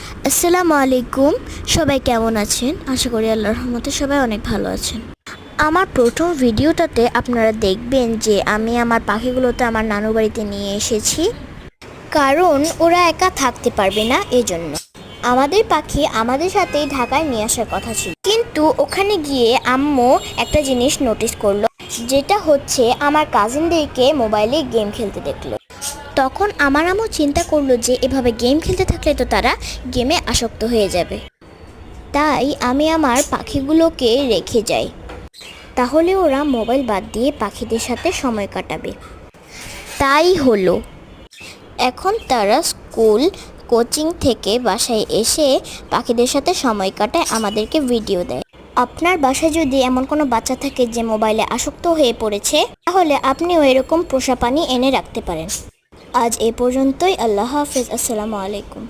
আসসালামু আলাইকুম। সবাই কেমন আছেন? আশা করি আল্লাহর রহমতে সবাই অনেক ভালো আছেন। আমার প্রথম ভিডিওটাতে আপনারা দেখবেন যে আমি আমার পাখিগুলোতে আমার নানু বাড়িতে নিয়ে এসেছি, কারণ ওরা একা থাকতে পারবে না, এজন্য। আমাদের পাখি আমাদের সাথেই ঢাকায় নিয়ে আসার কথা ছিল, কিন্তু ওখানে গিয়ে আম্মু একটা জিনিস নোটিস করলো, যেটা হচ্ছে আমার কাজিনদেরকে মোবাইলে গেম খেলতে দেখলো। তখন আমার আম্মু চিন্তা করলো যে এভাবে গেম খেলতে থাকলে তো তারা গেমে আসক্ত হয়ে যাবে। তাই আমি আমার পাখিগুলোকে রেখে যাই, তাহলে ওরা মোবাইল বাদ দিয়ে পাখিদের সাথে সময় কাটাবে। তাই হলো। এখন তারা স্কুল কোচিং থেকে বাসায় এসে পাখিদের সাথে সময় কাটায়, আমাদেরকে ভিডিও দেয়। আপনার বাসায় যদি এমন কোনো বাচ্চা থাকে যে মোবাইলে আসক্ত হয়ে পড়েছে, তাহলে আপনিও এরকম পোষা প্রাণী এনে রাখতে পারেন। আজ এ পর্যন্তই। আল্লাহ হাফেজ। আসসালামু আলাইকুম।